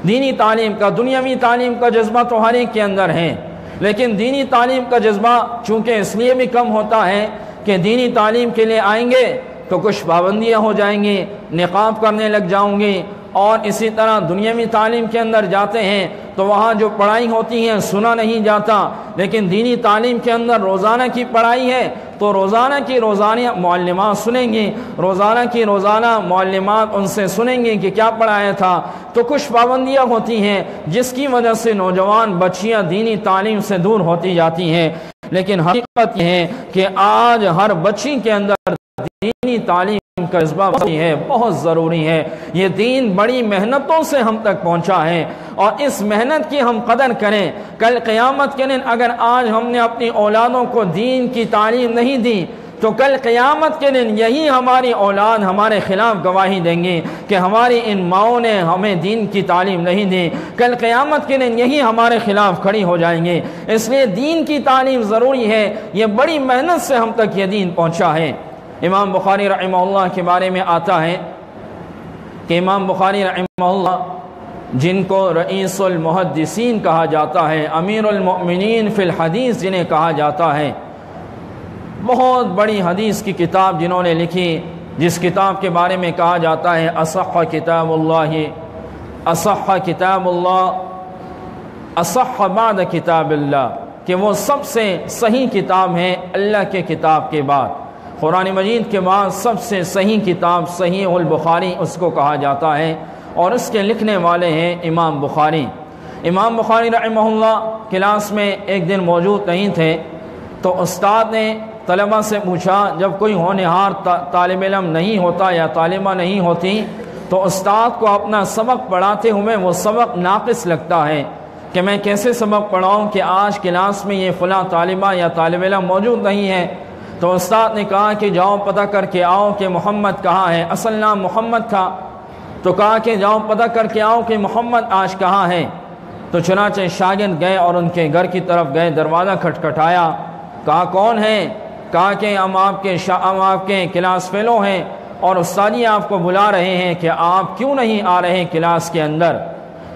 دینی تعلیم کا، دنیاوی تعلیم کا جذبہ تو ہر ایک کے اندر ہے، لیکن دینی تعلیم کا جذبہ چونکہ اس لیے بھی کم ہوتا ہے کہ دینی تعلیم کے لیے آئیں گے تو کچھ پابندیاں ہو جائیں گی، نقاب کرنے لگ جاؤں گی، اور اسی طرح دنیاوی تعلیم کے اندر جاتے ہیں تو وہاں جو پڑھائی ہوتی ہیں سنا نہیں جاتا، لیکن دینی تعلیم کے اندر روزانہ کی پڑھائی ہے تو روزانہ کی روزانہ معلمات سنیں گی، روزانہ کی روزانہ معلمات ان سے سنیں گے کہ کیا پڑھایا تھا، تو کچھ پابندیاں ہوتی ہیں جس کی وجہ سے نوجوان بچیاں دینی تعلیم سے دور ہوتی جاتی ہیں۔ لیکن حقیقت یہ ہے کہ آج ہر بچی کے اندر دینی تعلیم کا جذبہ ہے، بہت ضروری ہے۔ یہ دین بڑی محنتوں سے ہم تک پہنچا ہے اور اس محنت کی ہم قدر کریں۔ کل قیامت کے دن اگر آج ہم نے اپنی اولادوں کو دین کی تعلیم نہیں دی تو کل قیامت کے دن یہی ہماری اولاد ہمارے خلاف گواہی دیں گے کہ ہماری ان ماؤں نے ہمیں دین کی تعلیم نہیں دی۔ کل قیامت کے دن یہی ہمارے خلاف کھڑی ہو جائیں گے۔ اس لیے دین کی تعلیم ضروری ہے، یہ بڑی محنت سے ہم تک یہ دین پہنچا ہے۔ امام بخاری رحمہ اللہ کے بارے میں آتا ہے کہ امام بخاری رحمہ اللہ جن کو رئیس المحدثین کہا جاتا ہے، امیر المؤمنین فی الحدیث جنہیں کہا جاتا ہے، بہت بڑی حدیث کی کتاب جنہوں نے لکھی، جس کتاب کے بارے میں کہا جاتا ہے اصح کتاب اللہ، اصح کتاب اللہ، اصح بعد کتاب اللہ، کہ وہ سب سے صحیح کتاب ہے اللہ کے کتاب کے بعد۔ قرآن مجید کے بعد سب سے صحیح کتاب صحیح البخاری اس کو کہا جاتا ہے، اور اس کے لکھنے والے ہیں امام بخاری۔ امام بخاری رحمہ اللہ کلاس میں ایک دن موجود نہیں تھے تو استاد نے طلبہ سے پوچھا، جب کوئی ہونہار طالب علم نہیں ہوتا یا طالبہ نہیں ہوتی تو استاد کو اپنا سبق پڑھاتے ہوئے وہ سبق ناقص لگتا ہے کہ میں کیسے سبق پڑھاؤں کہ آج کلاس میں یہ فلاں طالبہ یا طالب علم موجود نہیں ہے۔ تو استاد نے کہا کہ جاؤ پتہ کر کے آؤ کہ محمد کہاں ہے، اصل نام محمد تھا، تو کہا کہ جاؤ پتہ کر کے آؤ کہ محمد آج کہاں ہے۔ تو چنانچہ شاگرد گئے اور ان کے گھر کی طرف گئے، دروازہ کھٹکھٹایا، کہا کون ہے؟ کہا کہ ہم آپ کے کلاس فیلو ہیں اور استاد جی آپ کو بلا رہے ہیں کہ آپ کیوں نہیں آ رہے کلاس کے اندر۔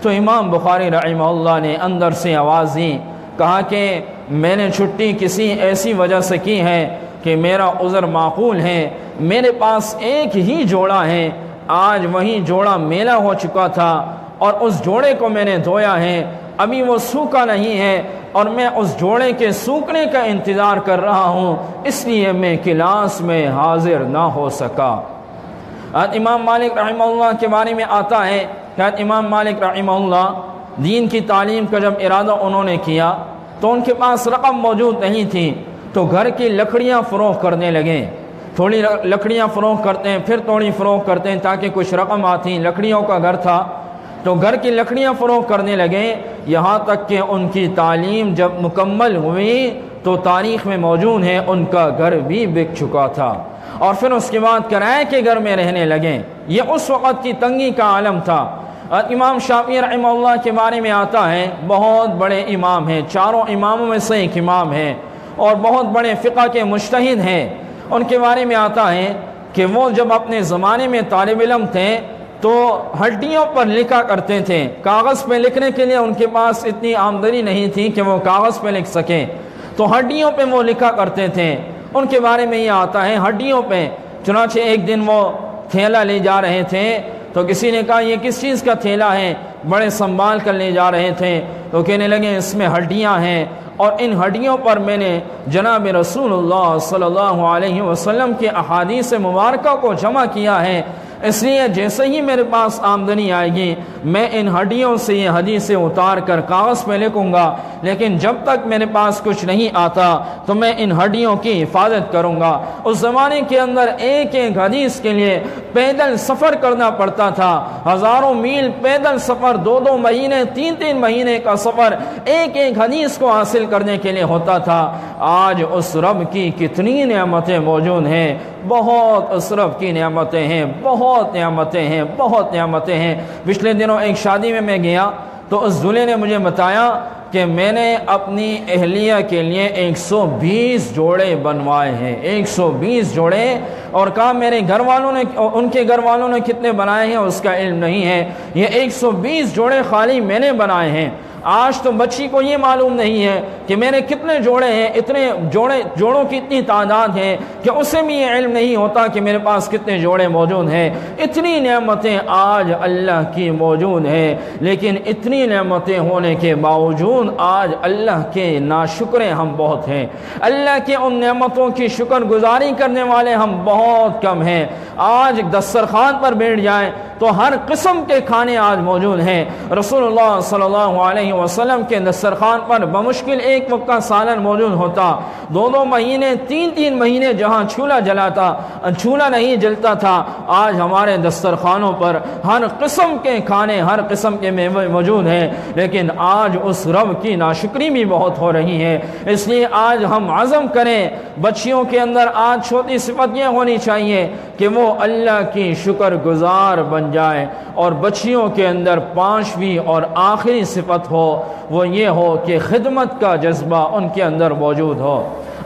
تو امام بخاری رحمہ اللہ نے اندر سے آواز دی، کہا کہ میں نے چھٹی کسی ایسی وجہ سے کی ہے کہ میرا عذر معقول ہے، میرے پاس ایک ہی جوڑا ہے، آج وہی جوڑا میلا ہو چکا تھا اور اس جوڑے کو میں نے دھویا ہے، ابھی وہ سوکھا نہیں ہے اور میں اس جوڑے کے سوکھنے کا انتظار کر رہا ہوں، اس لیے میں کلاس میں حاضر نہ ہو سکا۔ امام مالک رحمہ اللہ کے بارے میں آتا ہے کہ امام مالک رحمہ اللہ دین کی تعلیم کا جب ارادہ انہوں نے کیا تو ان کے پاس رقم موجود نہیں تھی، تو گھر کی لکڑیاں فروخت کرنے لگے، تھوڑی لکڑیاں فروخت کرتے ہیں، پھر تھوڑی فروخت کرتے ہیں تاکہ کچھ رقم آتی۔ لکڑیوں کا گھر تھا تو گھر کی لکڑیاں فروخت کرنے لگے، یہاں تک کہ ان کی تعلیم جب مکمل ہوئی تو تاریخ میں موجود ہے ان کا گھر بھی بک چکا تھا، اور پھر اس کے بعد کرائے کے گھر میں رہنے لگے۔ یہ اس وقت کی تنگی کا عالم تھا۔ امام شافعی رحمہ اللہ کے بارے میں آتا ہے، بہت بڑے امام ہیں، چاروں اماموں میں سے ایک امام ہے اور بہت بڑے فقہ کے مجتہد ہیں۔ ان کے بارے میں آتا ہے کہ وہ جب اپنے زمانے میں طالب علم تھے تو ہڈیوں پر لکھا کرتے تھے، کاغذ پہ لکھنے کے لیے ان کے پاس اتنی آمدنی نہیں تھی کہ وہ کاغذ پہ لکھ سکیں، تو ہڈیوں پہ وہ لکھا کرتے تھے۔ ان کے بارے میں یہ آتا ہے ہڈیوں پہ، چنانچہ ایک دن وہ تھیلا لے جا رہے تھے تو کسی نے کہا یہ کس چیز کا تھیلا ہے، بڑے سنبھال کر لے جا رہے تھے، تو کہنے لگے اس میں ہڈیاں ہیں، اور ان ہڈیوں پر میں نے جناب رسول اللہ صلی اللہ علیہ وسلم کے احادیث مبارکہ کو جمع کیا ہے، اس لیے جیسے ہی میرے پاس آمدنی آئے گی میں ان ہڈیوں سے یہ حدیثیں اتار کر کاغذ پہ لکھوں گا، لیکن جب تک میرے پاس کچھ نہیں آتا تو میں ان ہڈیوں کی حفاظت کروں گا۔ اس زمانے کے اندر ایک ایک حدیث کے لیے پیدل سفر کرنا پڑتا تھا، ہزاروں میل پیدل سفر، 2 مہینے 3 مہینے کا سفر ایک ایک حدیث کو حاصل کرنے کے لیے ہوتا تھا۔ آج اس رب کی کتنی نعمتیں موجود ہیں، بہت اس رب کی نعمتیں ہیں، بہت نعمتیں ہیں، بہت نعمتیں ہیں۔ پچھلے دنوں ایک شادی میں گیا تو اس دولہے نے مجھے بتایا کہ میں نے اپنی اہلیہ کے لیے 120 جوڑے بنوائے ہیں، 120 جوڑے، اور کہا میرے گھر والوں نے، ان کے گھر والوں نے کتنے بنائے ہیں اس کا علم نہیں ہے، یہ 120 جوڑے خالی میں نے بنائے ہیں۔ آج تو بچی کو یہ معلوم نہیں ہے کہ میرے کتنے جوڑے ہیں، اتنے جوڑوں کی اتنی تعداد ہے کہ اسے بھی یہ علم نہیں ہوتا کہ میرے پاس کتنے جوڑے موجود ہیں۔ اتنی نعمتیں آج اللہ کی موجود ہیں، لیکن اتنی نعمتیں ہونے کے باوجود آج اللہ کے ناشکرے ہم بہت ہیں، اللہ کے ان نعمتوں کی شکر گزاری کرنے والے ہم بہت کم ہیں۔ آج دسترخوان پر بیٹھ جائیں تو ہر قسم کے کھانے آج موجود ہیں۔ رسول اللہ صلی اللہ علیہ وسلم کے دسترخوان پر بمشکل ایک وقت کا سالن موجود ہوتا، 2 مہینے 3 مہینے جہاں چولہا نہیں جلتا تھا، آج ہمارے دسترخوانوں پر ہر قسم کے کھانے، ہر قسم کے میوے موجود ہیں، لیکن آج اس رب کی ناشکری بھی بہت ہو رہی ہے۔ اس لیے آج ہم عزم کریں، بچیوں کے اندر آج چھوٹی صفت یہ ہونی چاہیے کہ وہ اللہ کی شکر گزار بن جائے، اور بچیوں کے اندر 5ویں اور آخری صفت ہو وہ یہ ہو کہ خدمت کا جذبہ ان کے اندر موجود ہو۔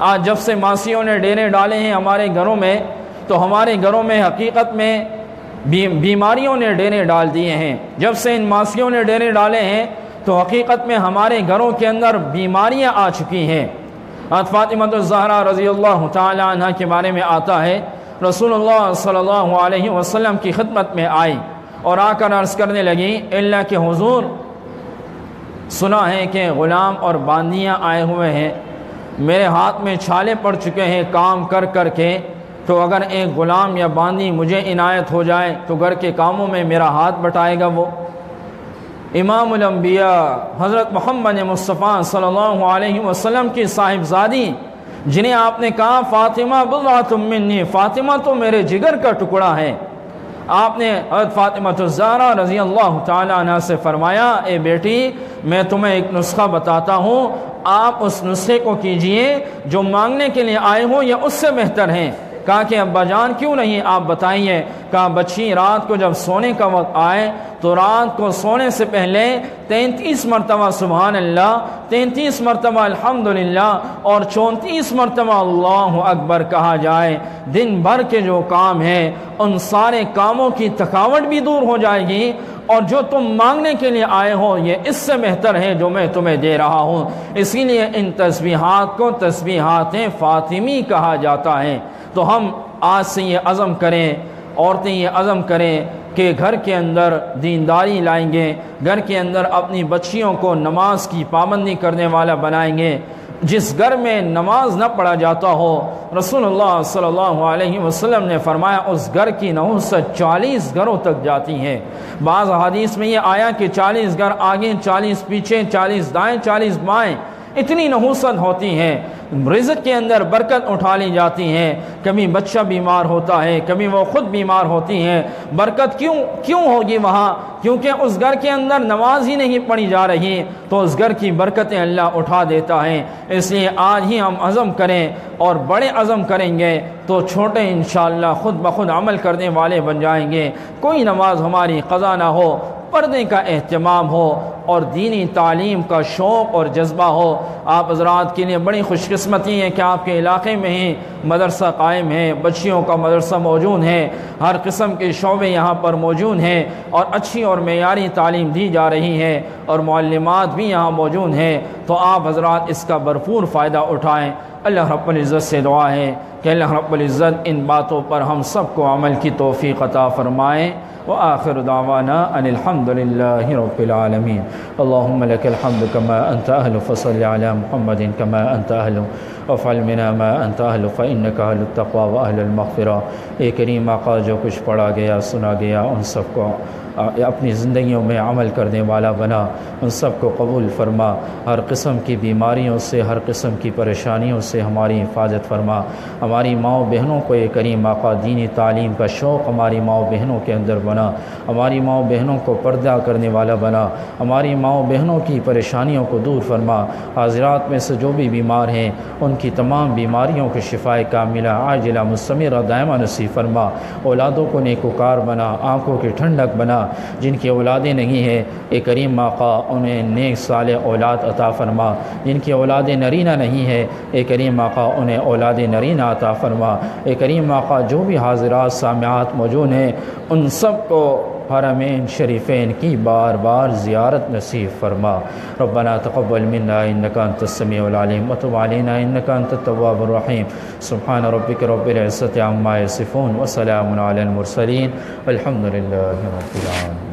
آج جب سے ماسیوں نے ڈیرے ڈالے ہیں ہمارے گھروں میں، تو ہمارے گھروں میں حقیقت میں بیماریوں نے ڈیرے ڈال دیے ہیں۔ جب سے ان ماسیوں نے ڈیرے ڈالے ہیں تو حقیقت میں ہمارے گھروں کے اندر بیماریاں آ چکی ہیں۔ فاطمہ الزہرا رضی اللہ تعالی عنہ کے بارے میں آتا ہے، رسول اللہ صلی اللہ علیہ وسلم کی خدمت میں آئی اور آ کر عرض کرنے لگی، اللہ کے حضور سنا ہے کہ غلام اور باندیاں آئے ہوئے ہیں، میرے ہاتھ میں چھالے پڑ چکے ہیں کام کر کر کے، تو اگر ایک غلام یا باندی مجھے عنایت ہو جائے تو گھر کے کاموں میں میرا ہاتھ بٹائے گا وہ۔ امام الانبیاء حضرت محمد مصطفیٰ صلی اللہ علیہ وسلم کی صاحبزادی، جنہیں آپ نے کہا فاطمہ بضعۃ منی، فاطمہ تو میرے جگر کا ٹکڑا ہے، آپ نے حضرت فاطمہ الزہرا رضی اللہ تعالی عنہ سے فرمایا، اے بیٹی میں تمہیں ایک نسخہ بتاتا ہوں، آپ اس نسخے کو کیجئے، جو مانگنے کے لیے آئے ہوں یا اس سے بہتر ہیں۔ کہا کہ ابا جان کیوں نہیں، آپ بتائیے۔ کہا بچی رات کو جب سونے کا وقت آئے تو رات کو سونے سے پہلے 33 مرتبہ سبحان اللہ، 33 مرتبہ الحمدللہ اور 34 مرتبہ اللہ اکبر کہا جائے۔ دن بھر کے جو کام ہیں ان سارے کاموں کی تھکاوٹ بھی دور ہو جائے گی، اور جو تم مانگنے کے لیے آئے ہو یہ اس سے بہتر ہے جو میں تمہیں دے رہا ہوں۔ اسی لیے ان تسبیحات کو تسبیحات فاطمی کہا جاتا ہے۔ تو ہم آج سے یہ عزم کریں، عورتیں یہ عزم کریں کہ گھر کے اندر دینداری لائیں گے، گھر کے اندر اپنی بچیوں کو نماز کی پابندی کرنے والا بنائیں گے۔ جس گھر میں نماز نہ پڑھا جاتا ہو، رسول اللہ صلی اللہ علیہ وسلم نے فرمایا اس گھر کی نحوست 40 گھروں تک جاتی ہے۔ بعض حدیث میں یہ آیا کہ 40 گھر آگے، 40 پیچھے، 40 دائیں، 40 بائیں، اتنی نحوست ہوتی ہے، رزق کے اندر برکت اٹھا لی جاتی ہے، کبھی بچہ بیمار ہوتا ہے، کبھی وہ خود بیمار ہوتی ہیں، برکت کیوں ہوگی وہاں؟ کیونکہ اس گھر کے اندر نماز ہی نہیں پڑھی جا رہی، تو اس گھر کی برکتیں اللہ اٹھا دیتا ہے۔ اس لیے آج ہی ہم عزم کریں، اور بڑے عزم کریں گے تو چھوٹے انشاءاللہ خود بخود عمل کرنے والے بن جائیں گے۔ کوئی نماز ہماری قضا نہ ہو، پردے کا اہتمام ہو اور دینی تعلیم کا شوق اور جذبہ ہو۔ آپ حضرات کے لیے بڑی خوش قسمتی ہے کہ آپ کے علاقے میں ہی مدرسہ قائم ہے، بچیوں کا مدرسہ موجود ہے، ہر قسم کے شعبے یہاں پر موجود ہیں اور اچھی اور معیاری تعلیم دی جا رہی ہے، اور معلمات بھی یہاں موجود ہیں۔ تو آپ حضرات اس کا بھرپور فائدہ اٹھائیں۔ اللہ رب العزت سے دعا ہے کہ اللہ رب العزت ان باتوں پر ہم سب کو عمل کی توفیق عطا فرمائے۔ وآخر دعوانا ان الحمد للہ رب العالمین۔ اللہم لک الحمد کما انت اہل، فصل علی محمد کما انت اہل، وافعل منا ما انت اہل فانک اہل التقوی واہل المغفرہ۔ اے کریم آقا، جو کچھ پڑھا گیا سنا گیا ان سب کو اپنی زندگیوں میں عمل کرنے والا بنا، ان سب کو قبول فرما۔ ہر قسم کی بیماریوں سے، ہر قسم کی پریشانیوں سے ہماری حفاظت فرما۔ ہماری ماؤں بہنوں کو اے کریم آقا دینی تعلیم کا شوق ہماری ماؤں بہنوں کے اندر بنا، ہماری ماؤں بہنوں کو پردہ کرنے والا بنا، ہماری ماؤں بہنوں کی پریشانیوں کو دور فرما۔ حاضرات میں سے جو بھی بیمار ہیں ان کی تمام بیماریوں کے شفائے کاملہ عاجلہ مستمرہ دائمہ نصیب فرما۔ اولادوں کو نیکوکار بنا، آنکھوں کی ٹھنڈک بنا۔ جن کی اولادیں نہیں ہیں اے کریم آقا انہیں نیک صالح اولاد عطا فرما۔ جن کی اولادیں نرینہ نہیں ہے اے کریم آقا انہیں اولاد نرینہ عطا فرما۔ اے کریم آقا جو بھی حاضرات سامعات موجود ہیں ان سب کو حرمین شریفین کی بار بار زیارت نصیب فرما۔ ربنا تقبل منا انک انت السمیع العلیم وتب علینا انک انت التواب الرحیم۔ سبحان ربک رب العزت عما یصفون وسلام علی المرسلین والحمد للہ رب العالمین۔